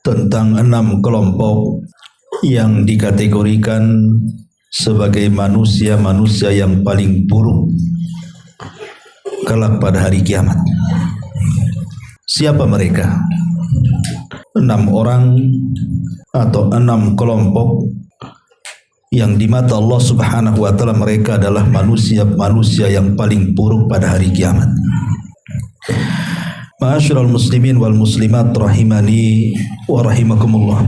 Tentang 6 kelompok yang dikategorikan sebagai manusia-manusia yang paling buruk kelak pada hari kiamat. Siapa mereka? 6 orang atau 6 kelompok yang di mata Allah Subhanahu wa taala mereka adalah manusia-manusia yang paling buruk pada hari kiamat. Ma'asyiral muslimin wal muslimat rahimani wa rahimakumullah.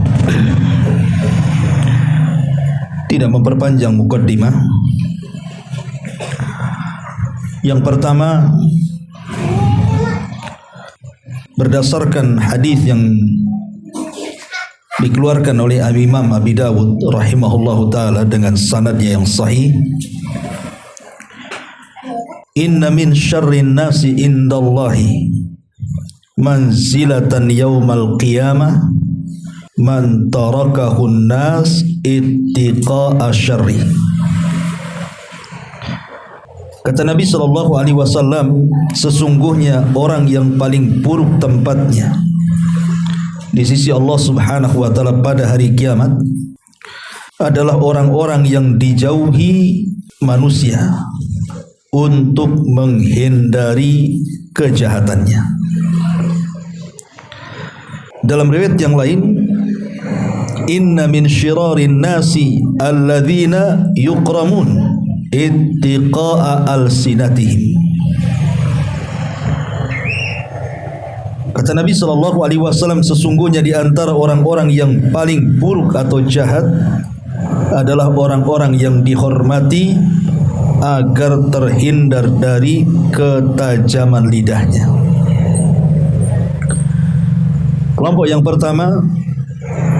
Tidak memperpanjang mukaddimah. Yang pertama, berdasarkan hadis yang dikeluarkan oleh Imam Abi Dawud rahimahullahu taala dengan sanadnya yang sahih, inna min syarrin nasi indallahi manzilatan yaumal qiyamah man tarakahun nas ittiqa'a syarri. Kata Nabi SAW, sesungguhnya orang yang paling buruk tempatnya di sisi Allah Subhanahu wa taala pada hari kiamat adalah orang-orang yang dijauhi manusia untuk menghindari kejahatannya. Dalam riwayat yang lain, inna min syirarin nasi alladzina yukramun ittiqa'a alsinatihim. Kata Nabi SAW, sesungguhnya di antara orang-orang yang paling buruk atau jahat adalah orang-orang yang dihormati agar terhindar dari ketajaman lidahnya. Kelompok yang pertama,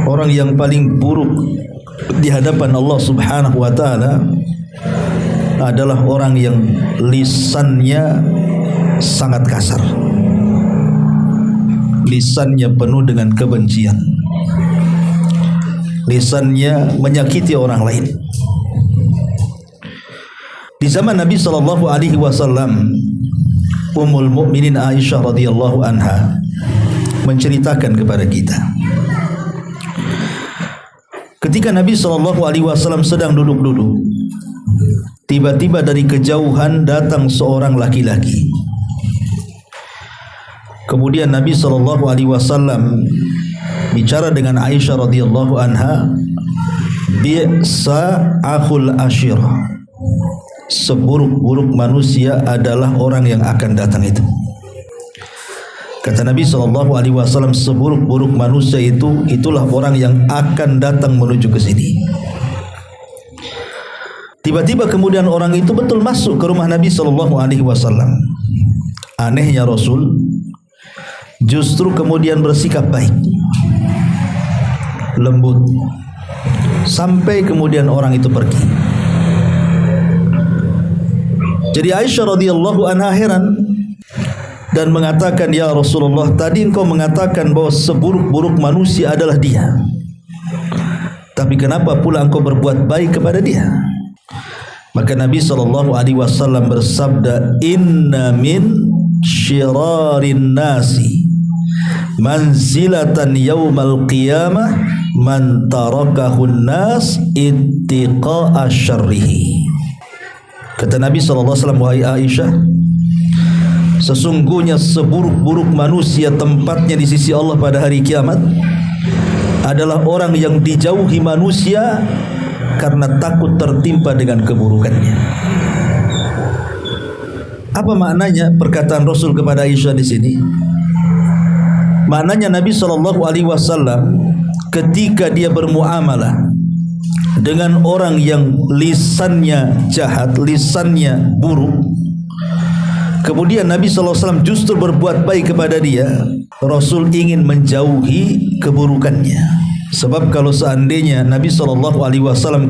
orang yang paling buruk di hadapan Allah Subhanahu wa taala adalah orang yang lisannya sangat kasar. Lisannya penuh dengan kebencian. Lisannya menyakiti orang lain. Di zaman Nabi SAW, Ummul Mukminin Aisyah radhiyallahu anha menceritakan kepada kita, ketika Nabi SAW sedang duduk-duduk, tiba-tiba dari kejauhan datang seorang laki-laki. Kemudian Nabi SAW bicara dengan Aisyah radhiyallahu anha, bi'sa akhul ashirah, seburuk-buruk manusia adalah orang yang akan datang itu. Kata Nabi SAW, seburuk-buruk manusia itulah orang yang akan datang menuju ke sini. Tiba-tiba kemudian orang itu betul masuk ke rumah Nabi SAW. Anehnya Rasul justru kemudian bersikap baik, lembut, sampai kemudian orang itu pergi. Jadi Aisyah radhiyallahu anha heran dan mengatakan, ya Rasulullah, tadi engkau mengatakan bahwa seburuk-buruk manusia adalah dia, tapi kenapa pula engkau berbuat baik kepada dia? Maka Nabi SAW bersabda, inna min syirarin nasi manzilatan yaumal qiyamah man tarakahun nas ittiqa'a syarrihi. Kata Nabi SAW, wahai Aisyah, sesungguhnya seburuk-buruk manusia tempatnya di sisi Allah pada hari kiamat adalah orang yang dijauhi manusia karena takut tertimpa dengan keburukannya. Apa maknanya perkataan Rasul kepada Aisyah di sini? Maknanya Nabi SAW ketika dia bermuamalah dengan orang yang lisannya jahat, lisannya buruk, kemudian Nabi SAW justru berbuat baik kepada dia, Rasul ingin menjauhi keburukannya. Sebab kalau seandainya Nabi SAW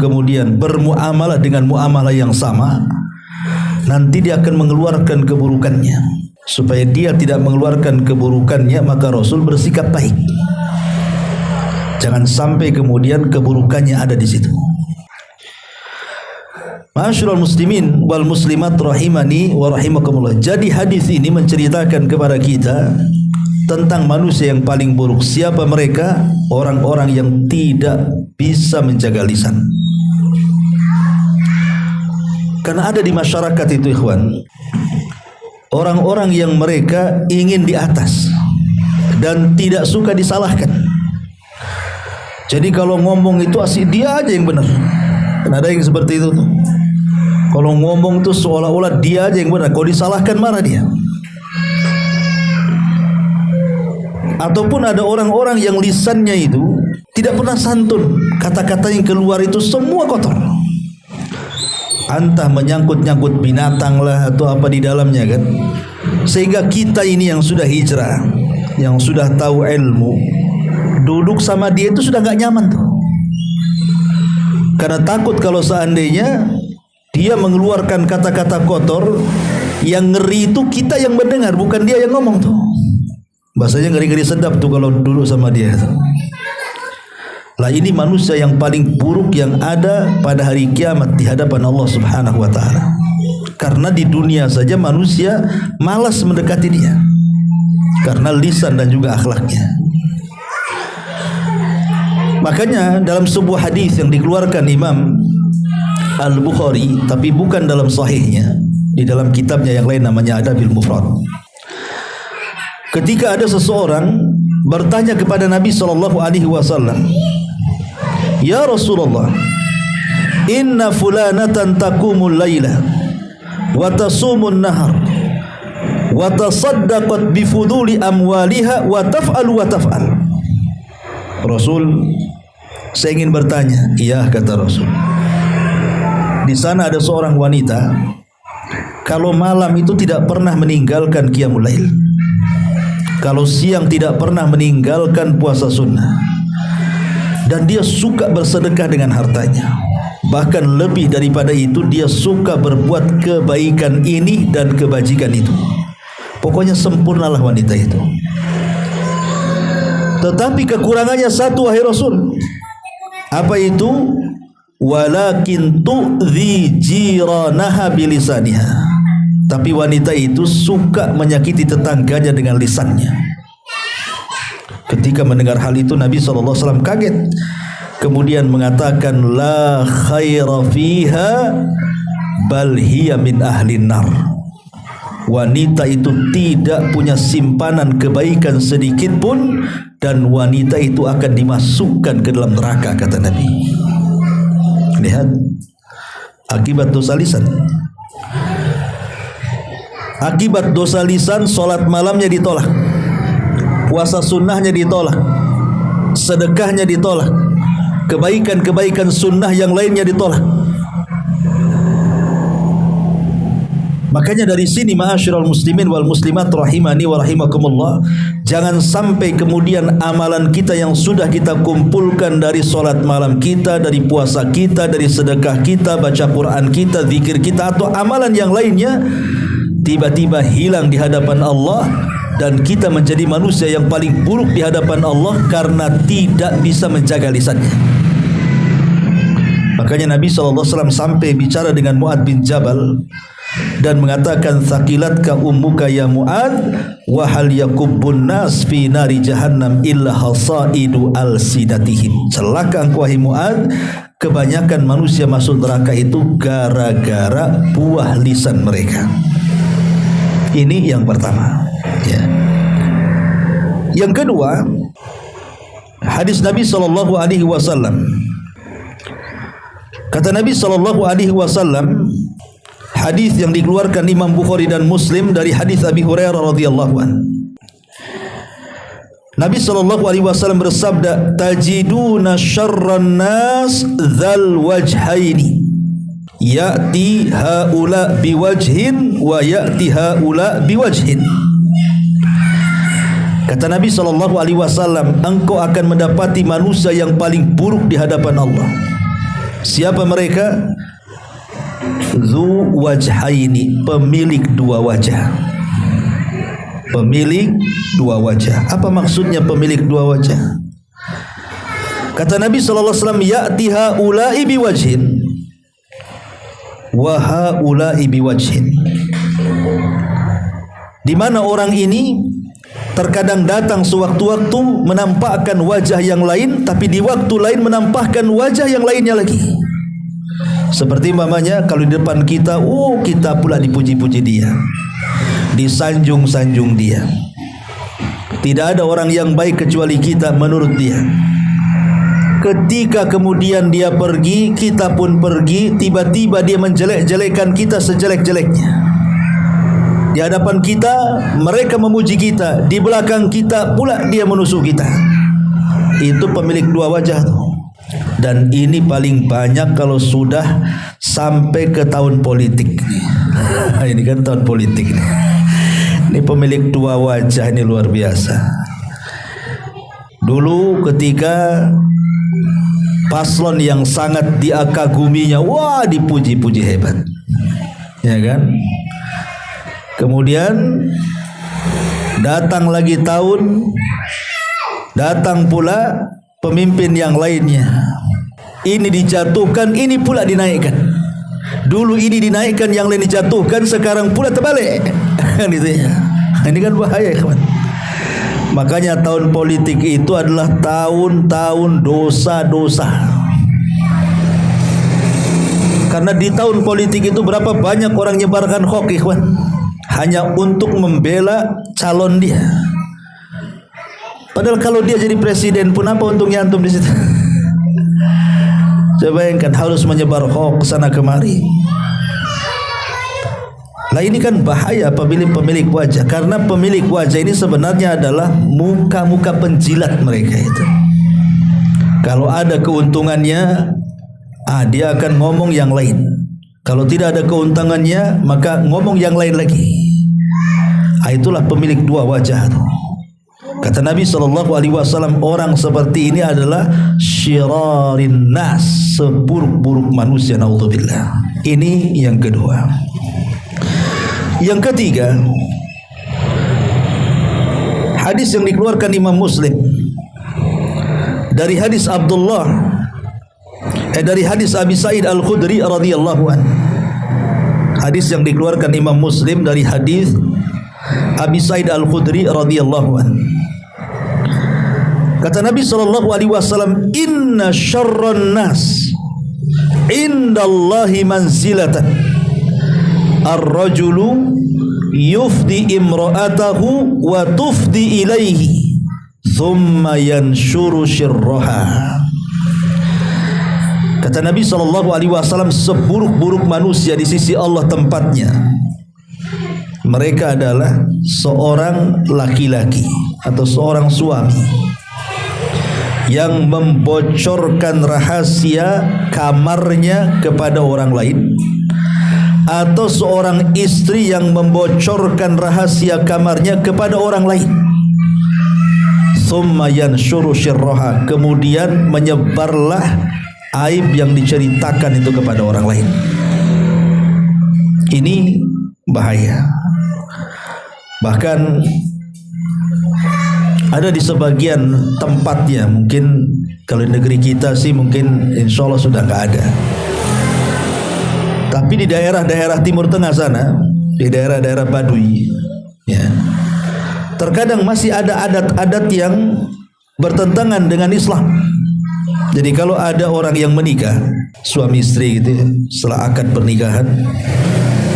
kemudian bermuamalah dengan muamalah yang sama, nanti dia akan mengeluarkan keburukannya. Supaya dia tidak mengeluarkan keburukannya, maka Rasul bersikap baik. Jangan sampai kemudian keburukannya ada di situ. Ma'asyiral muslimin wal muslimat rahimani wa rahimakumullah. Jadi hadis ini menceritakan kepada kita tentang manusia yang paling buruk. Siapa mereka? Orang-orang yang tidak bisa menjaga lisan. Karena ada di masyarakat itu ikhwan, orang-orang yang mereka ingin di atas dan tidak suka disalahkan. Jadi kalau ngomong itu asik dia aja yang benar. Kan ada yang seperti itu tuh. Kalau ngomong tuh seolah-olah dia aja yang benar. Kalau disalahkan marah dia. Ataupun ada orang-orang yang lisannya itu tidak pernah santun. Kata-kata yang keluar itu semua kotor. Entah menyangkut-nyangkut binatang lah atau apa di dalamnya kan. Sehingga kita ini yang sudah hijrah, yang sudah tahu ilmu, duduk sama dia itu sudah gak nyaman tuh. Karena takut kalau seandainya dia mengeluarkan kata-kata kotor, yang ngeri itu kita yang mendengar, bukan dia yang ngomong tuh. Bahasanya ngeri-ngeri sedap tuh kalau duduk sama dia tuh. Lah ini manusia yang paling buruk yang ada pada hari kiamat di hadapan Allah Subhanahu wa taala. Karena di dunia saja manusia malas mendekati dia. Karena lisan dan juga akhlaknya. Makanya dalam sebuah hadis yang dikeluarkan Imam Al-Bukhari, tapi bukan dalam sahihnya, di dalam kitabnya yang lain namanya Adabil Mufrad. Ketika ada seseorang bertanya kepada Nabi SAW, "Ya Rasulullah, inna fulanatan taqumul laila wa tasumun nahar wa tasaddaqat bifuduli amwaliha wa taf'al wa taf'al." Rasul, saya ingin bertanya. Iya, kata Rasul. Di sana ada seorang wanita, kalau malam itu tidak pernah meninggalkan qiyamul lail. Kalau siang tidak pernah meninggalkan puasa sunnah. Dan dia suka bersedekah dengan hartanya. Bahkan lebih daripada itu, dia suka berbuat kebaikan ini dan kebajikan itu. Pokoknya sempurnalah wanita itu. Tetapi kekurangannya satu, wahai Rasul. Apa itu? Walakin tu'dhi jiranaha bilisaniha. Tapi wanita itu suka menyakiti tetangganya dengan lisannya. Ketika mendengar hal itu, Nabi SAW kaget. Kemudian mengatakan, la khaira fiha bal hiya min ahlin nar. Wanita itu tidak punya simpanan kebaikan sedikit pun, dan wanita itu akan dimasukkan ke dalam neraka, kata Nabi. Lihat akibat dosa lisan. Akibat dosa lisan, solat malamnya ditolak, puasa sunnahnya ditolak, sedekahnya ditolak, kebaikan-kebaikan sunnah yang lainnya ditolak. Makanya dari sini ma'asyiral muslimin wal muslimat rahimani wa rahimakumullah, jangan sampai kemudian amalan kita yang sudah kita kumpulkan dari solat malam kita, dari puasa kita, dari sedekah kita, baca Quran kita, zikir kita, atau amalan yang lainnya tiba-tiba hilang di hadapan Allah, dan kita menjadi manusia yang paling buruk di hadapan Allah karena tidak bisa menjaga lisannya. Makanya Nabi SAW sampai bicara dengan Mu'ad bin Jabal dan mengatakan, thaqilatka ummuka ya Mu'ad wa hal yakubbun nas fi nari jahannam illa hasaidu alsidatihim. Celaka engkau wahai Mu'ad, kebanyakan manusia masuk neraka itu gara-gara buah lisan mereka. Ini yang pertama ya. Yang kedua, hadis Nabi SAW. Kata Nabi SAW, hadis yang dikeluarkan Imam Bukhari dan Muslim dari hadis Abi Hurairah radhiyallahu anhu. Nabi SAW bersabda, tajiduna syarran nas dzal wajhaini, ya'ti haula biwajhin wa ya'ti haula biwajhin. Kata Nabi SAW, engkau akan mendapati manusia yang paling buruk di hadapan Allah. Siapa mereka? Dzu wajhaini, pemilik dua wajah. Pemilik dua wajah. Apa maksudnya pemilik dua wajah? Kata Nabi sallallahu alaihi wasallam, ya'ti haula'i biwajhin wa haula'i biwajhin. Di mana orang ini terkadang datang sewaktu-waktu menampakkan wajah yang lain, tapi di waktu lain menampakkan wajah yang lainnya lagi. Seperti mamanya kalau di depan kita, kita pula dipuji-puji dia, disanjung-sanjung dia. Tidak ada orang yang baik kecuali kita menurut dia. Ketika kemudian dia pergi, kita pun pergi, tiba-tiba dia menjelek-jelekan kita sejelek-jeleknya. Di hadapan kita mereka memuji kita, di belakang kita pula dia menusuk kita. Itu pemilik dua wajah tuh. Dan ini paling banyak kalau sudah sampai ke tahun politik. Ini kan tahun politik nih. Ini pemilik dua wajah ini luar biasa. Dulu ketika paslon yang sangat diakaguminya, wah dipuji-puji hebat, ya kan? Kemudian datang lagi tahun, datang pula pemimpin yang lainnya. Ini dijatuhkan, ini pula dinaikkan. Dulu ini dinaikkan, yang lain dijatuhkan, sekarang pula terbalik. Ini kan bahaya, kawan. Makanya tahun politik itu adalah tahun-tahun dosa-dosa. Karena di tahun politik itu berapa banyak orang nyebarkan hoax, kawan, hanya untuk membela calon dia. Padahal kalau dia jadi presiden pun apa untungnya antum di situ? Coba bayangkan harus menyebar hoax sana kemari. Lah ini kan bahaya pemilik wajah, karena pemilik wajah ini sebenarnya adalah muka-muka penjilat mereka itu. Kalau ada keuntungannya, dia akan ngomong yang lain. Kalau tidak ada keuntungannya, maka ngomong yang lain lagi. Itulah pemilik dua wajah itu. Kata Nabi SAW, orang seperti ini adalah syirarin nas, seburuk-buruk manusia, naudzubillah. Ini yang kedua. Yang ketiga, hadis yang dikeluarkan Imam Muslim dari hadis dari hadis Abi Sa'id Al-Khudri radhiyallahu anhu. Hadis yang dikeluarkan Imam Muslim dari hadis Abi Sa'id Al-Khudri radhiyallahu anhu. Kata Nabi sallallahu alaihi wasallam, inna syarran nas indallahi manzilatan ar-rajulu yufdi imra'atahu wa tufdi ilaihi thumma yanshuru syirraha. Kata Nabi sallallahu alaihi wasallam, seburuk-buruk manusia di sisi Allah tempatnya mereka adalah seorang laki-laki atau seorang suami yang membocorkan rahasia kamarnya kepada orang lain, atau seorang istri yang membocorkan rahasia kamarnya kepada orang lain. Tsumma yanshuru syirraha, kemudian menyebarlah aib yang diceritakan itu kepada orang lain. Ini bahaya. Bahkan ada di sebagian tempatnya, mungkin kalau di negeri kita sih mungkin insya Allah sudah nggak ada. Tapi di daerah-daerah Timur Tengah sana, di daerah-daerah Baduy, ya, terkadang masih ada adat-adat yang bertentangan dengan Islam. Jadi kalau ada orang yang menikah, suami istri gitu ya, setelah akad pernikahan,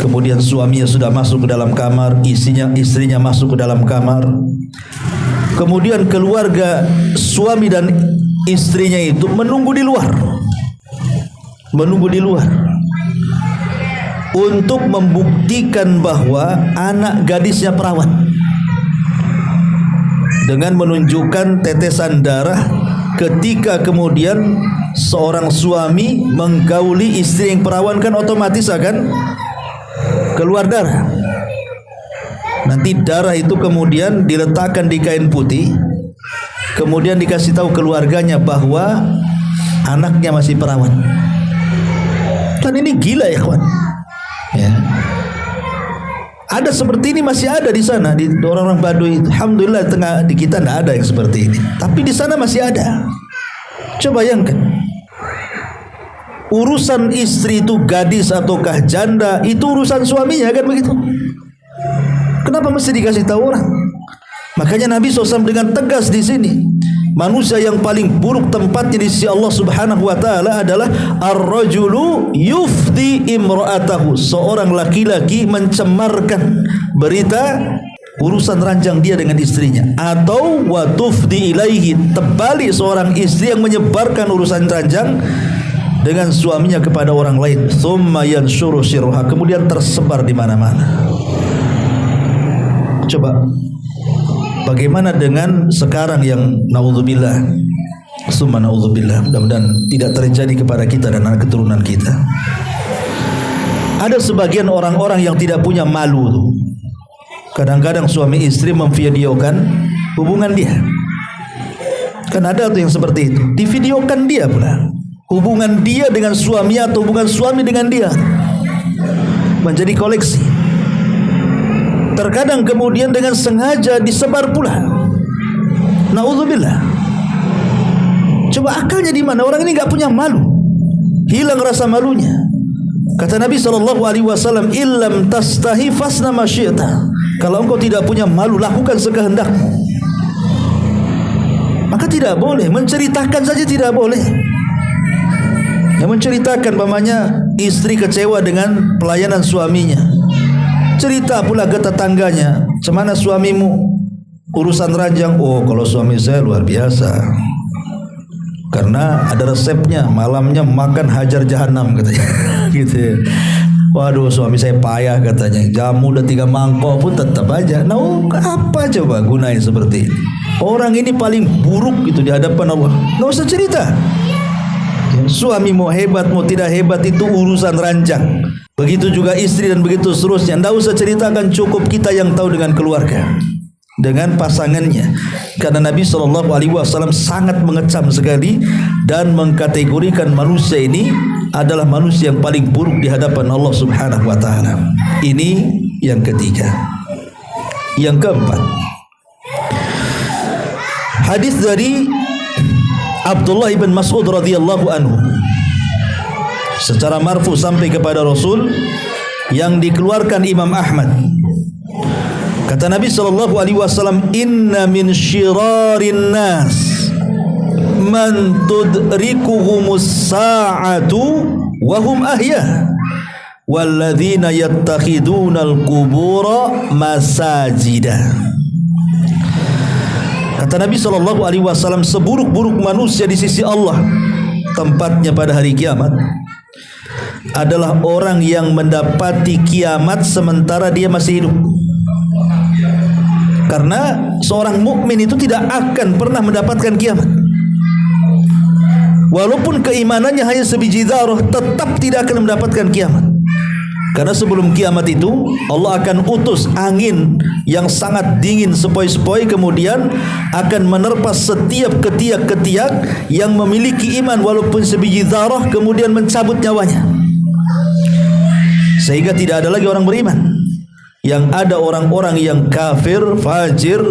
kemudian suaminya sudah masuk ke dalam kamar, istrinya masuk ke dalam kamar, kemudian keluarga suami dan istrinya itu menunggu di luar untuk membuktikan bahwa anak gadisnya perawan, dengan menunjukkan tetesan darah ketika kemudian seorang suami menggauli istri yang perawan, kan otomatis akan keluar darah. Nanti darah itu kemudian diletakkan di kain putih, kemudian dikasih tahu keluarganya bahwa anaknya masih perawan. Kan ini gila ya kawan. Ya. Ada seperti ini, masih ada di sana, di orang-orang Baduy. Alhamdulillah di kita tidak ada yang seperti ini, tapi di sana masih ada. Coba bayangkan, urusan istri itu gadis ataukah janda, itu urusan suaminya, kan begitu? Kenapa mesti dikasih tahu orang? Makanya Nabi SAW dengan tegas di sini, manusia yang paling buruk tempatnya di sisi Allah Subhanahu wa taala adalah ar-rajulu yufdi imra'atahu, seorang laki-laki mencemarkan berita urusan ranjang dia dengan istrinya, atau wa tufdi ilaihi, terbalik seorang istri yang menyebarkan urusan ranjang dengan suaminya kepada orang lain, thumma yanshuru sirruha, kemudian tersebar di mana-mana. Coba bagaimana dengan sekarang yang naudzubillah, summa naudzubillah, mudah-mudahan tidak terjadi kepada kita dan anak keturunan kita. Ada sebagian orang-orang yang tidak punya malu tuh. Kadang-kadang suami istri memvideokan hubungan dia. Kan ada tuh yang seperti itu, divideokan dia pula, hubungan dia dengan suaminya atau hubungan suami dengan dia, menjadi koleksi. Terkadang kemudian dengan sengaja disebar pula. Naudzubillah. Coba akalnya di mana? Orang ini nggak punya malu, hilang rasa malunya. Kata Nabi SAW, illam tastahi fasna ma syi'ta. Kalau engkau tidak punya malu, lakukan sekehendakmu. Maka tidak boleh menceritakan saja, tidak boleh. Yang menceritakan pamannya istri kecewa dengan pelayanan suaminya, cerita pula ke tetangganya, "Cemana suamimu urusan ranjang?" "Oh, kalau suami saya luar biasa, karena ada resepnya, malamnya makan hajar jahanam," katanya. Gitu. Waduh, suami saya payah katanya, jamu udah 3 mangkok pun tetap aja. Nah, apa coba gunain seperti ini? Orang ini paling buruk gitu di hadapan Allah. Nggak usah cerita. Suami mau hebat mau tidak hebat itu urusan ranjang. Begitu juga istri dan begitu seterusnya. Nggak usah ceritakan, cukup kita yang tahu dengan keluarga, dengan pasangannya. Karena Nabi SAW sangat mengecam sekali dan mengkategorikan manusia ini adalah manusia yang paling buruk di hadapan Allah Subhanahu wa taala. Ini yang ketiga. Yang keempat, hadis dari Abdullah bin Mas'ud radhiyallahu anhu secara marfu sampai kepada Rasul, yang dikeluarkan Imam Ahmad. Kata Nabi SAW, "Inna min syirarin nas man tudrikuhumus sa'atu wa hum ahya walladzina yattakhidunal qubura masajida." Kata Nabi SAW, seburuk-buruk manusia di sisi Allah tempatnya pada hari kiamat adalah orang yang mendapati kiamat sementara dia masih hidup. Karena seorang mukmin itu tidak akan pernah mendapatkan kiamat. Walaupun keimanannya hanya sebiji dzarrah, tetap tidak akan mendapatkan kiamat. Karena sebelum kiamat itu Allah akan utus angin yang sangat dingin sepoi-sepoi, kemudian akan menerpa setiap ketiak-ketiak yang memiliki iman walaupun sebiji dzarrah, kemudian mencabut nyawanya, sehingga tidak ada lagi orang beriman. Yang ada orang-orang yang kafir, fajir,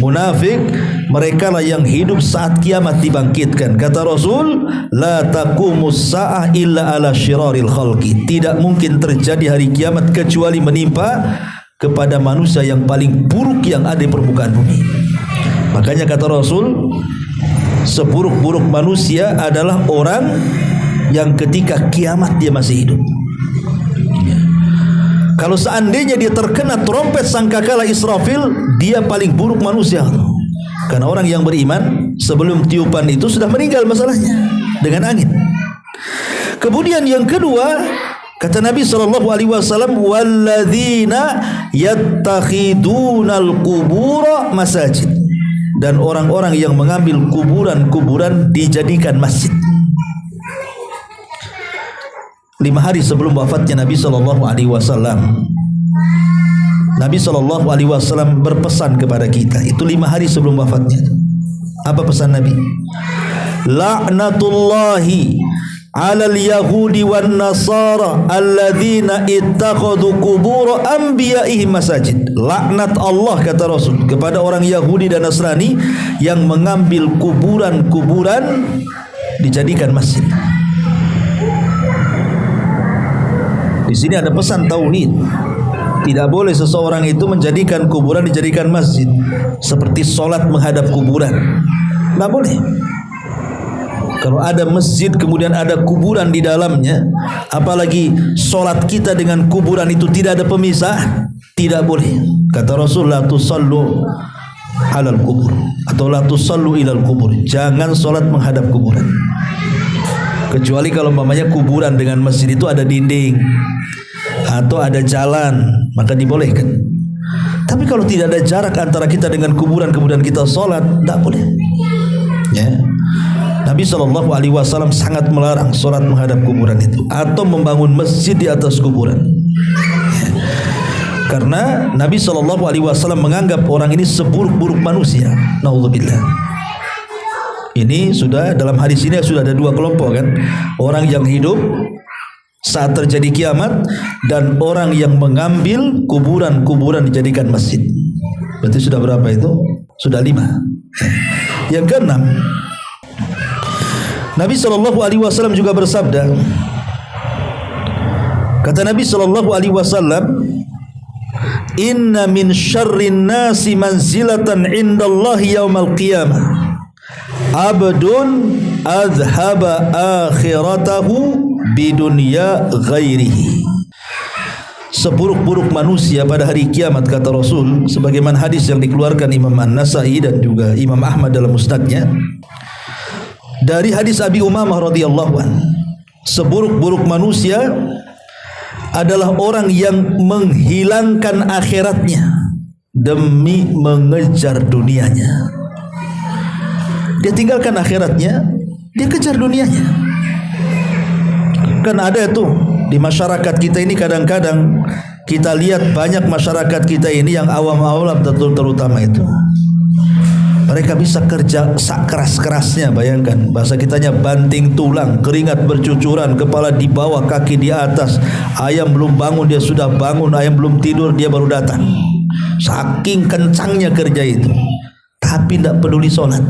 munafik, mereka lah yang hidup saat kiamat dibangkitkan. Kata Rasul, la taqumus sa'ah illa ala syiraril khalqi. Tidak mungkin terjadi hari kiamat kecuali menimpa kepada manusia yang paling buruk yang ada di permukaan bumi. Makanya kata Rasul, seburuk-buruk manusia adalah orang yang ketika kiamat dia masih hidup. Kalau seandainya dia terkena trompet sangkakala Israfil, dia paling buruk manusia. Karena orang yang beriman sebelum tiupan itu sudah meninggal masalahnya dengan angin. Kemudian yang kedua, kata Nabi SAW, walladzina yattakhidunal qubura masajid, dan orang-orang yang mengambil kuburan-kuburan dijadikan masjid. 5 hari sebelum wafatnya Nabi SAW, Nabi SAW berpesan kepada kita. Itu 5 hari sebelum wafatnya. Apa pesan Nabi? La'natullahi 'alal yahudi wan nasara alladzina ittakhadhu qubur anbiya'ihim masajid. Laknat Allah, kata Rasul, kepada orang Yahudi dan Nasrani yang mengambil kuburan-kuburan dijadikan masjid. Di sini ada pesan tauhid. Tidak boleh seseorang itu menjadikan kuburan dijadikan masjid, seperti solat menghadap kuburan. Tidak boleh. Kalau ada masjid kemudian ada kuburan di dalamnya, apalagi solat kita dengan kuburan itu tidak ada pemisah, tidak boleh. Kata Rasul, la tusallu alal kubur, atau la tusallu ilal kubur. Jangan solat menghadap kuburan. Kecuali kalau umpamanya kuburan dengan masjid itu ada dinding atau ada jalan, maka dibolehkan. Tapi kalau tidak ada jarak antara kita dengan kuburan kemudian kita solat, tidak boleh. Ya. Nabi SAW sangat melarang solat menghadap kuburan itu, atau membangun masjid di atas kuburan. Ya. Karena Nabi SAW menganggap orang ini seburuk-buruk manusia. Naudzubillah. Ini sudah dalam hadis ini sudah ada dua kelompok kan, orang yang hidup saat terjadi kiamat dan orang yang mengambil kuburan-kuburan dijadikan masjid. Berarti sudah berapa itu? Sudah 5. Yang keenam, Nabi SAW juga bersabda, kata Nabi SAW, inna min syarrin nasi manzilatan indallahi yaumal qiyamah abdun adhaba akhiratahu bidunya ghairihi. Seburuk-buruk manusia pada hari kiamat, kata Rasul, sebagaimana hadis yang dikeluarkan Imam An-Nasai dan juga Imam Ahmad dalam musnadnya, dari hadis Abi Umamah radhiyallahu anhu, seburuk-buruk manusia adalah orang yang menghilangkan akhiratnya demi mengejar dunianya. Dia tinggalkan akhiratnya, dia kejar dunianya. Kan ada tuh di masyarakat kita ini, kadang-kadang kita lihat banyak masyarakat kita ini yang awam-awam terutama itu, mereka bisa kerja keras-kerasnya, bayangkan bahasa kitanya banting tulang, keringat bercucuran, kepala di bawah, kaki di atas. Ayam belum bangun dia sudah bangun, ayam belum tidur dia baru datang. Saking kencangnya kerja itu, tapi tidak peduli sholat.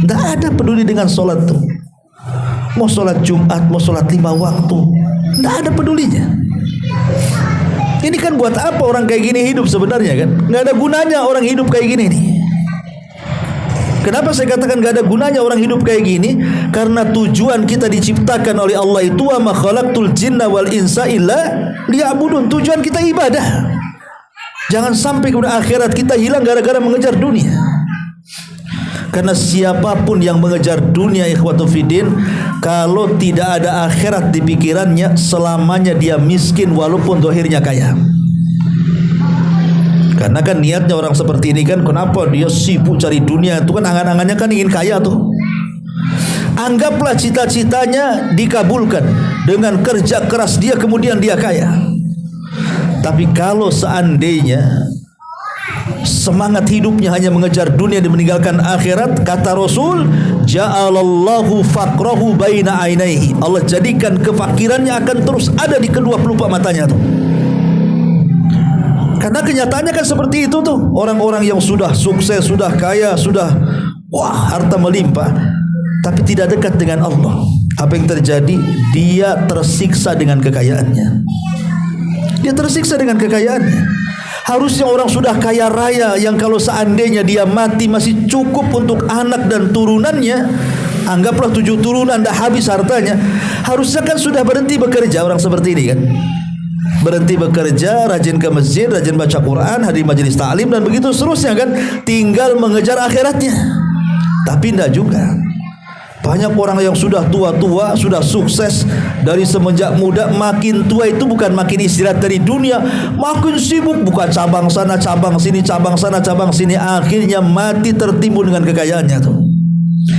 Tidak ada peduli dengan sholat tuh. Mau sholat Jumat, mau sholat 5 waktu, tidak ada pedulinya. Ini kan buat apa orang kayak gini hidup sebenarnya kan? Nggak ada gunanya orang hidup kayak gini nih. Kenapa saya katakan nggak ada gunanya orang hidup kayak gini? Karena tujuan kita diciptakan oleh Allah itu, wa ma khalaqtul jinna wal insa illa liya'budun. Tujuan kita ibadah. Jangan sampai kemudian akhirat kita hilang gara-gara mengejar dunia. Karena siapapun yang mengejar dunia, ikhwatu fiddin, kalau tidak ada akhirat di pikirannya, selamanya dia miskin walaupun zahirnya kaya. Karena kan niatnya orang seperti ini kan, kenapa dia sibuk cari dunia? Itu kan angan-angannya kan ingin kaya tuh. Anggaplah cita-citanya dikabulkan dengan kerja keras dia, kemudian dia kaya. Tapi kalau seandainya semangat hidupnya hanya mengejar dunia dan meninggalkan akhirat, kata Rasul, ja'alallahu faqrahu baina ainaihi. Allah jadikan kefakirannya akan terus ada di kedua pelupa matanya tuh. Karena kenyataannya kan seperti itu tuh. Orang-orang yang sudah sukses, sudah kaya, sudah harta melimpah, tapi tidak dekat dengan Allah, apa yang terjadi? Dia tersiksa dengan kekayaannya. Dia tersiksa dengan kekayaannya. Harusnya orang sudah kaya raya yang kalau seandainya dia mati masih cukup untuk anak dan turunannya, anggaplah 7 turunan, dah habis hartanya. Harusnya kan sudah berhenti bekerja orang seperti ini kan. Berhenti bekerja, rajin ke masjid, rajin baca Quran, hadir majelis ta'lim dan begitu seterusnya kan. Tinggal mengejar akhiratnya. Tapi tidak juga. Banyak orang yang sudah tua-tua, sudah sukses dari semenjak muda, makin tua itu bukan makin istirahat dari dunia, makin sibuk, buka cabang sana, cabang sini, cabang sana, cabang sini, akhirnya mati tertimbun dengan kekayaannya tuh.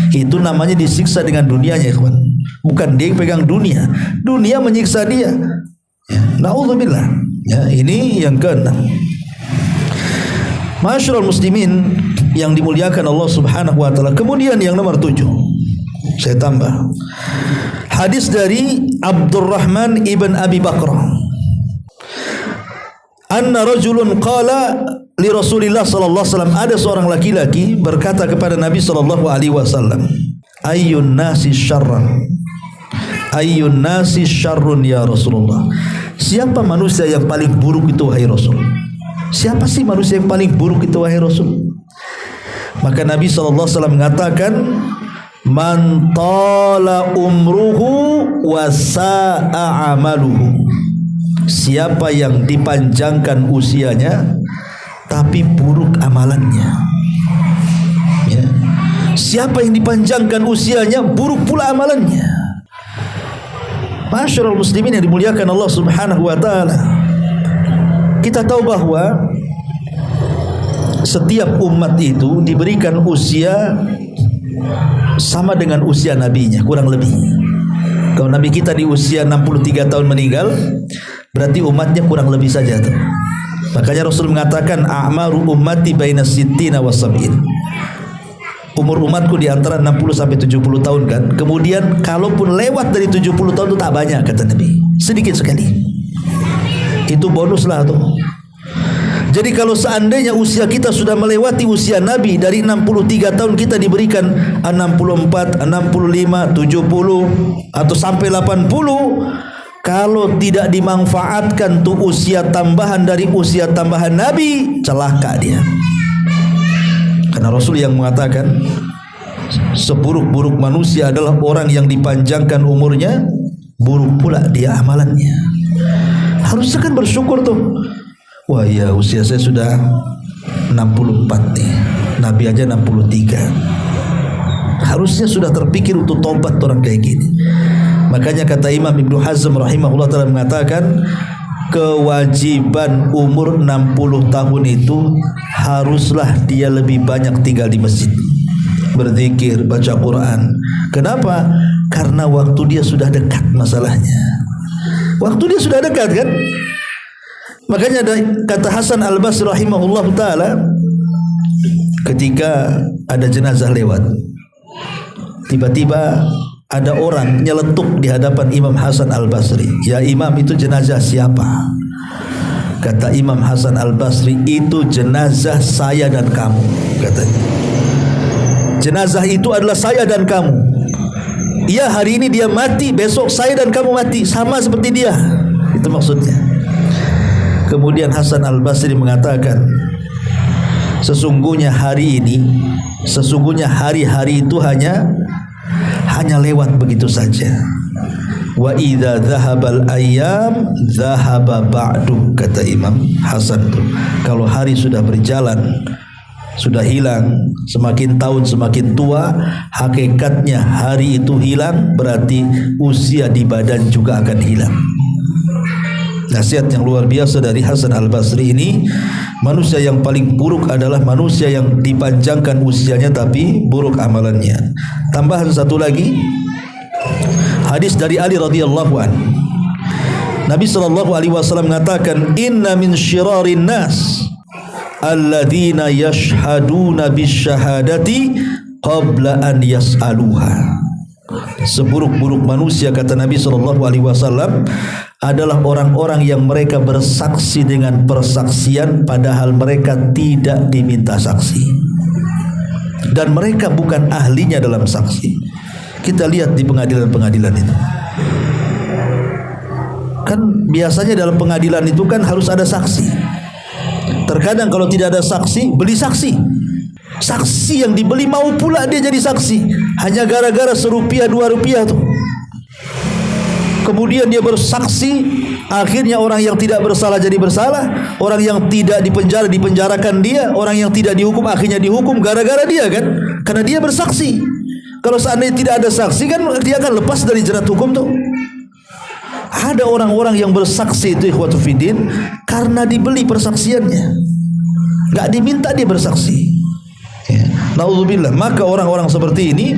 Itu namanya disiksa dengan dunianya, ikhwan. Bukan dia yang pegang dunia, dunia menyiksa dia. Ya, naudzubillah. Ya, ini yang keenam. Masyarul muslimin yang dimuliakan Allah Subhanahu wa taala. Kemudian yang nomor 7, saya tambah hadis dari Abdurrahman ibn Abi Bakrah, anna rajulun qala li Rasulillah sallallahu alaihi wasallam, ada seorang laki-laki berkata kepada Nabi sallallahu alaihi wasallam, Ayyun nasi syarran, ayyun nasi syarrun ya Rasulullah. Siapa manusia yang paling buruk itu wahai Rasul? Siapa sih manusia yang paling buruk itu wahai Rasul? Maka Nabi SAW mengatakan, man tala umruhu wa sa'a amaluhu. Siapa yang dipanjangkan usianya tapi buruk amalannya, ya. Siapa yang dipanjangkan usianya buruk pula amalannya. Masyarul muslimin yang dimuliakan Allah Subhanahu wa taala, kita tahu bahwa setiap umat itu diberikan usia sama dengan usia nabinya, kurang lebih. Kalau nabi kita di usia 63 tahun meninggal, berarti umatnya kurang lebih saja tuh. Makanya Rasul mengatakan a'maru ummati baina sittina wa sab'in. Umur umatku di antara 60 sampai 70 tahun kan. Kemudian kalaupun lewat dari 70 tahun itu tak banyak kata Nabi, sedikit sekali. Itu bonus lah tuh. Jadi kalau seandainya usia kita sudah melewati usia Nabi, dari 63 tahun kita diberikan 64, 65, 70 atau sampai 80, kalau tidak dimanfaatkan tuh usia tambahan dari usia tambahan Nabi, celaka dia. Karena Rasul yang mengatakan seburuk-buruk manusia adalah orang yang dipanjangkan umurnya, buruk pula dia amalannya. Harusnya kan bersyukur tuh. Wah ya, usia saya sudah 64 nih, Nabi aja 63. Harusnya sudah terpikir untuk tobat orang kayak gini. Makanya kata Imam Ibnu Hazm rahimahullah ta'ala mengatakan, kewajiban umur 60 tahun itu haruslah dia lebih banyak tinggal di masjid, berzikir, baca Quran. Kenapa? Karena waktu dia sudah dekat masalahnya. Waktu dia sudah dekat kan? Makanya ada kata Hasan Al-Basri rahimahullah ta'ala, ketika ada jenazah lewat, tiba-tiba ada orang nyeletuk di hadapan Imam Hasan Al-Basri. Ya Imam, itu jenazah siapa? Kata Imam Hasan Al-Basri, itu jenazah saya dan kamu, katanya. Jenazah itu adalah saya dan kamu. Iya, hari ini dia mati, besok saya dan kamu mati, sama seperti dia. Itu maksudnya. Kemudian Hasan Al-Basri mengatakan, sesungguhnya hari-hari itu hanya lewat begitu saja. Wa idza dhahabal ayyam dhahaba ba'du, kata Imam Hasan. Kalau hari sudah berjalan, sudah hilang, semakin tahun semakin tua, hakikatnya hari itu hilang, berarti usia di badan juga akan hilang. Nasihat yang luar biasa dari Hasan Al-Basri ini. Manusia yang paling buruk adalah manusia yang dipanjangkan usianya tapi buruk amalannya. Tambahan satu lagi, hadis dari Ali radhiyallahu an. Nabi sallallahu alaihi wasallam mengatakan, inna min syirarin nas alladzina yashhaduna bisyahadati qabla an yas'aluha. Seburuk-buruk manusia, kata Nabi sallallahu alaihi wasallam, adalah orang-orang yang mereka bersaksi dengan persaksian padahal mereka tidak diminta saksi, dan mereka bukan ahlinya dalam saksi. Kita lihat di pengadilan-pengadilan itu kan biasanya dalam pengadilan itu kan harus ada saksi. Terkadang kalau tidak ada saksi, beli saksi. Saksi yang dibeli mau pula dia jadi saksi, hanya gara-gara ₹1, ₹2 tuh. Kemudian dia bersaksi, akhirnya orang yang tidak bersalah jadi bersalah, orang yang tidak dipenjara dipenjarakan dia, orang yang tidak dihukum akhirnya dihukum gara-gara dia kan, karena dia bersaksi. Kalau seandainya tidak ada saksi kan dia akan lepas dari jerat hukum tuh. Ada orang-orang yang bersaksi itu ikhwatu fiddin karena dibeli persaksiannya, nggak diminta dia bersaksi. Ya. Naudzubillah. Maka orang-orang seperti ini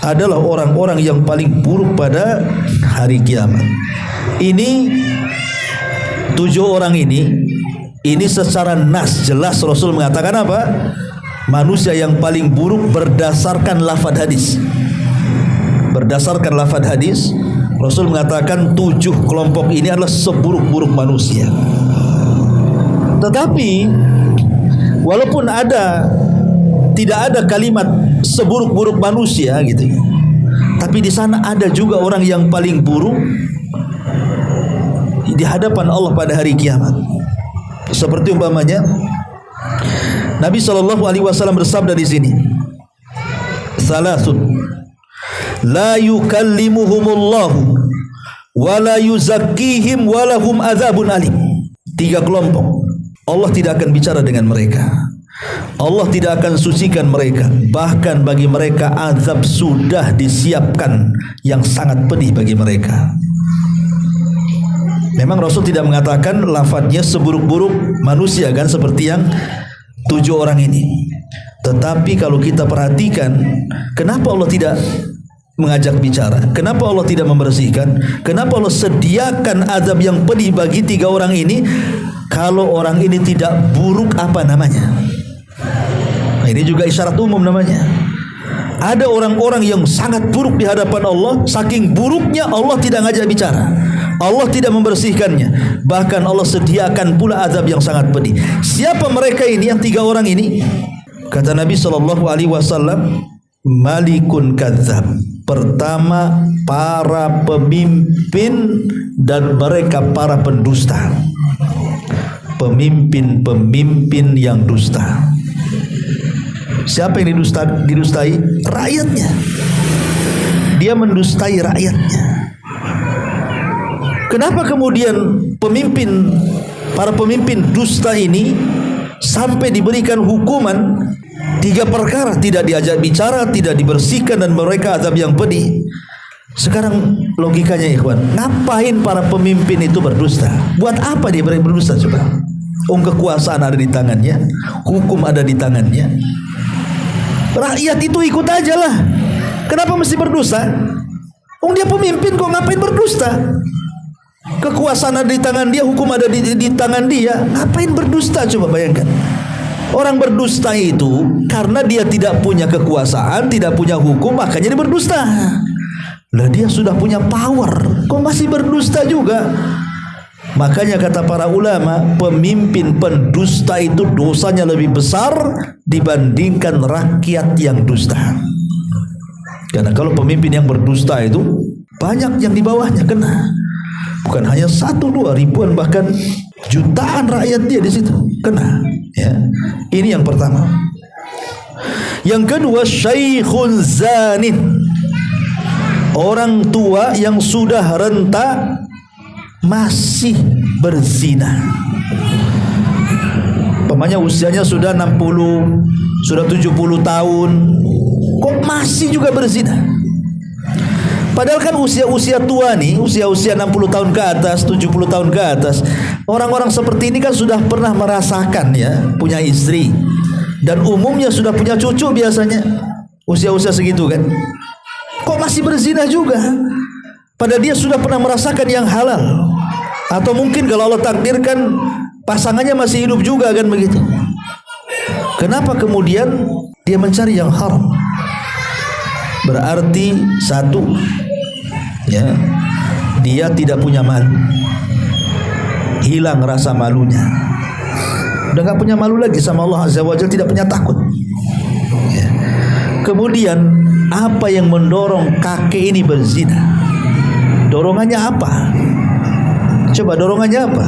adalah orang-orang yang paling buruk pada hari kiamat. Ini 7 orang ini secara nas jelas Rasul mengatakan apa? Manusia yang paling buruk berdasarkan lafaz hadis. Berdasarkan lafaz hadis, Rasul mengatakan 7 kelompok ini adalah seburuk-buruk manusia. Tetapi walaupun tidak ada kalimat seburuk-buruk manusia gitu. Tapi di sana ada juga orang yang paling buruk di hadapan Allah pada hari kiamat. Seperti umpamanya Nabi SAW bersabda di sini, salasun la yukallimuhumullahu wa la yuzakkihim wa lahum adzabun alim. 3 kelompok Allah tidak akan bicara dengan mereka, Allah tidak akan sucikan mereka, bahkan bagi mereka azab sudah disiapkan yang sangat pedih bagi mereka. Memang Rasul tidak mengatakan lafadznya seburuk-buruk manusia kan, seperti yang 7 orang ini. Tetapi kalau kita perhatikan, kenapa Allah tidak mengajak bicara? Kenapa Allah tidak membersihkan? Kenapa Allah sediakan azab yang pedih bagi 3 orang ini? Kalau orang ini tidak buruk, apa namanya? Nah, ini juga isyarat umum namanya. Ada orang-orang yang sangat buruk di hadapan Allah, saking buruknya Allah tidak ngajak bicara, Allah tidak membersihkannya, bahkan Allah sediakan pula azab yang sangat pedih. Siapa mereka ini, yang 3 orang ini? Kata Nabi SAW, malikun kadzab. Pertama, para pemimpin dan mereka para pendusta. Pemimpin-pemimpin yang dusta. Siapa yang didustai? Rakyatnya. Dia mendustai rakyatnya. Kenapa kemudian para pemimpin dusta ini sampai diberikan hukuman 3 perkara? Tidak diajak bicara, tidak dibersihkan, dan mereka azab yang pedih. Sekarang logikanya ikhwan, ngapain para pemimpin itu berdusta? Buat apa dia berdusta coba? Kekuasaan ada di tangannya, hukum ada di tangannya. Rakyat itu ikut aja lah. Kenapa mesti berdusta? Dia pemimpin kok, ngapain berdusta? Kekuasaan ada di tangan dia, hukum ada di tangan dia. Ngapain berdusta coba, bayangkan. Orang berdusta itu karena dia tidak punya kekuasaan, tidak punya hukum, makanya dia berdusta. Lah dia sudah punya power, kok masih berdusta juga? Makanya kata para ulama, pemimpin pendusta itu dosanya lebih besar dibandingkan rakyat yang dusta. Karena kalau pemimpin yang berdusta itu banyak yang di bawahnya kena. Bukan hanya 1, 2, ribuan, bahkan jutaan rakyat dia di situ kena. Ya, ini yang pertama. Yang kedua, syaikhun zanin. Orang tua yang sudah renta masih berzina. Pemanya usianya sudah 60, sudah 70 tahun, kok masih juga berzina? Padahal kan usia-usia tua nih, usia-usia 60 tahun ke atas, 70 tahun ke atas, orang-orang seperti ini kan sudah pernah merasakan ya, punya istri, dan umumnya sudah punya cucu biasanya, usia-usia segitu kan. Kok masih berzina juga? Padahal dia sudah pernah merasakan yang halal. Atau mungkin kalau Allah takdirkan pasangannya masih hidup juga kan begitu. Kenapa kemudian dia mencari yang haram? Berarti 1, ya, dia tidak punya malu, hilang rasa malunya, udah gak punya malu lagi sama Allah Azza wa Jalla, tidak punya takut. Ya. Kemudian apa yang mendorong kakek ini berzina? Dorongannya apa? Coba dorongannya apa?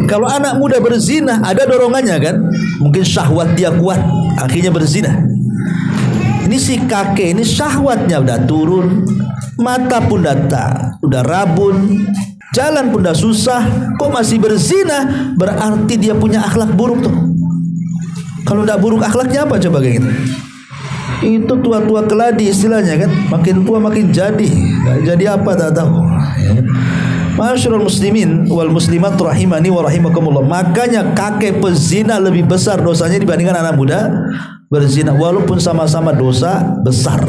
Kalau anak muda berzina ada dorongannya kan? Mungkin syahwat dia kuat, akhirnya berzina. Ini si kakek ini syahwatnya udah turun, mata pun udah rabun, jalan pun udah susah, kok masih berzina? Berarti dia punya akhlak buruk tuh. Kalau udah buruk akhlaknya apa coba kayak gitu? Itu tua-tua keladi istilahnya kan, makin tua makin jadi, nggak jadi apa tak tahu. Ma'asyiral muslimin wal muslimat rahimani wa rahimakumullah. Makanya kakek pezina lebih besar dosanya dibandingkan anak muda berzina, walaupun sama-sama dosa besar.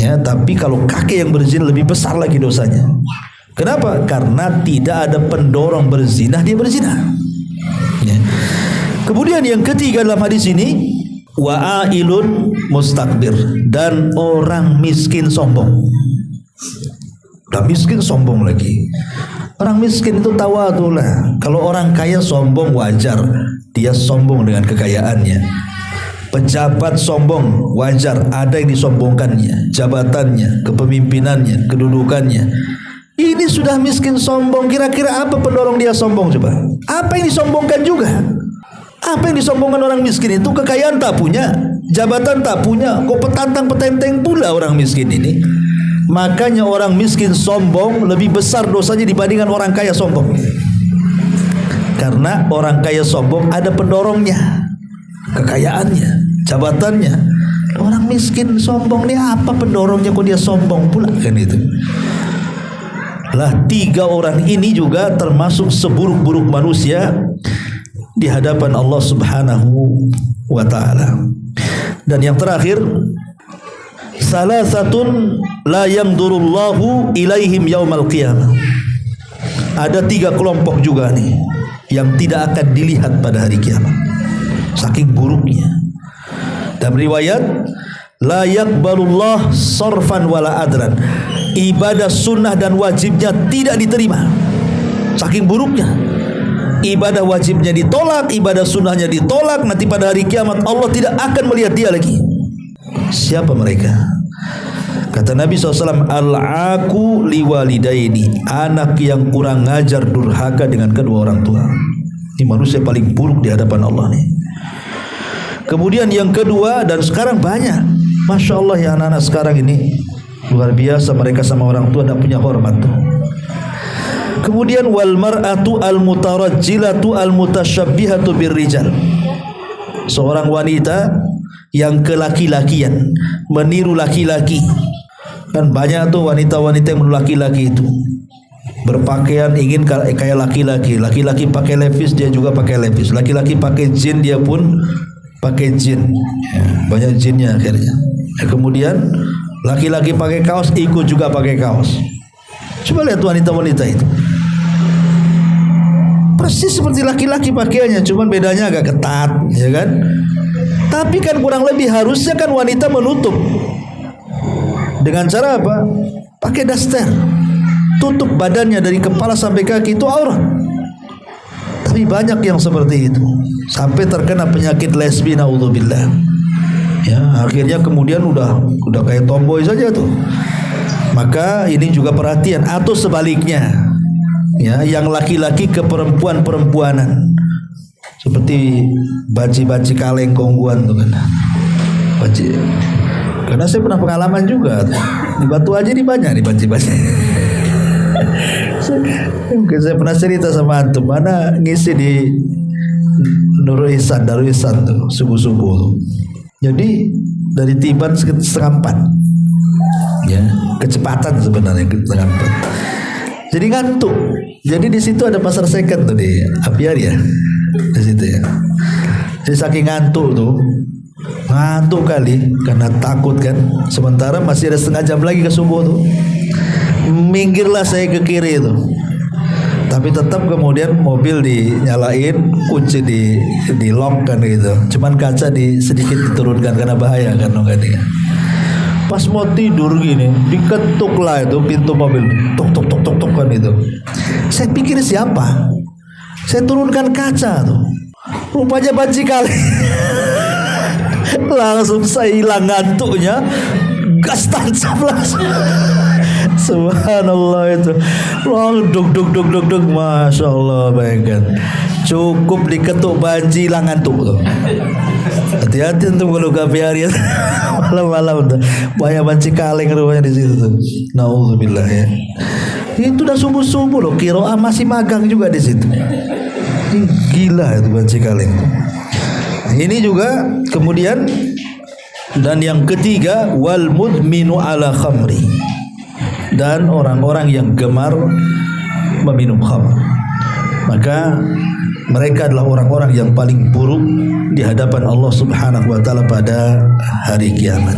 Ya, tapi kalau kakek yang berzina lebih besar lagi dosanya. Kenapa? Karena tidak ada pendorong berzina, dia berzina. Ya. Kemudian yang ketiga dalam hadis ini, wa'ailun mustakbir, dan orang miskin sombong. Udah miskin sombong lagi. Orang miskin itu tawadhu lah. Kalau orang kaya sombong wajar, dia sombong dengan kekayaannya. Pejabat sombong, wajar, ada yang disombongkannya, jabatannya, kepemimpinannya, kedudukannya. Ini sudah miskin sombong. Kira-kira apa pendorong dia sombong coba? Apa yang disombongkan juga? Apa yang disombongkan orang miskin itu? Kekayaan tak punya, jabatan tak punya, kok petantang-petenteng pula orang miskin ini. Makanya orang miskin sombong lebih besar dosanya dibandingkan orang kaya sombong. Karena orang kaya sombong ada pendorongnya, kekayaannya, jabatannya. Orang miskin sombong nih, apa pendorongnya kok dia sombong pula kan itu. Lah 3 orang ini juga termasuk seburuk-buruk manusia di hadapan Allah Subhanahu wa taala. Dan yang terakhir, salasatun la yamdurullahu ilaihim yaumal qiyamah. Ada 3 kelompok juga nih yang tidak akan dilihat pada hari kiamat, saking buruknya. Dan riwayat, la yaqbalullah sarfan wala adran. Ibadah sunnah dan wajibnya tidak diterima, saking buruknya. Ibadah wajibnya ditolak, ibadah sunnahnya ditolak. Nanti pada hari kiamat Allah tidak akan melihat dia lagi. Siapa mereka? Kata Nabi SAW, al-aku liwalidaini, anak yang kurang ngajar, durhaka dengan kedua orang tua. Ini manusia paling buruk di hadapan Allah nih. Kemudian yang kedua, dan sekarang banyak, Masya Allah ya, anak-anak sekarang ini luar biasa, mereka sama orang tua tidak punya hormat tuh. Kemudian wal mar'atu al-mutarajjilatu al-mutasyabbihatu birrijal, seorang wanita yang kelaki-lakian, meniru laki-laki. Kan banyak tuh wanita-wanita yang meniru laki-laki itu, berpakaian ingin kayak laki-laki. Laki-laki pakai levis, dia juga pakai levis. Laki-laki pakai jin, dia pun pakai jin. Ya, banyak jinnya akhirnya. Ya, kemudian laki-laki pakai kaos, ikut juga pakai kaos. Coba lihat wanita-wanita itu, persis seperti laki-laki pakaiannya, cuman bedanya agak ketat, ya kan? Tapi kan kurang lebih harusnya kan wanita menutup dengan cara apa? Pakai daster, tutup badannya dari kepala sampai kaki, itu aurat. Tapi banyak yang seperti itu, sampai terkena penyakit lesbi, naudzubillah. Ya, akhirnya kemudian udah kayak tomboy saja tuh. Maka ini juga perhatian, atau sebaliknya, ya, yang laki-laki ke perempuan-perempuanan, seperti baci-baci kaleng kongguan tuh kan. Baci. Karena saya pernah pengalaman juga di Batu Aji, ini banyak nih baci-baci. Mungkin saya pernah cerita sama antum, mana ngisi di Darul Ihsan tuh subuh-subuh tuh. Jadi dari Tiban setengah 4, ya, kecepatan sebenarnya setengah 4. Jadi ngantuk. Jadi di situ ada pasar second tuh di Apiari ya, di situ ya. Jadi saking ngantuk kali karena takut kan. Sementara masih ada setengah jam lagi ke subuh tuh. Minggirlah saya ke kiri itu. Tapi tetap kemudian mobil dinyalain, kunci di lock kan gitu. Cuman kaca sedikit diturunkan karena bahaya kan dia. Pas mau tidur gini, diketuk lah itu pintu mobil, tok kan itu. Saya pikir siapa? Saya turunkan kaca tuh, rupanya banci kali. Langsung saya hilang ngantuknya, gas tancap langsung. Subhanallah itu, duk, masya Allah, bayangkan. Cukup diketuk banci hilang ngantuk tuh. Hati-hati untuk kalau Apiari malam-malam tuh banyak banci kaleng rupanya di situ tuh. Nauzubillah ya. Itu udah subuh-subuh loh, kiroah masih magang juga di situ. Gila itu banci kaleng. Ini juga kemudian, dan yang ketiga, wal mudminu ala khamri, dan orang-orang yang gemar meminum khamr. Maka mereka adalah orang-orang yang paling buruk di hadapan Allah Subhanahu wa taala pada hari kiamat.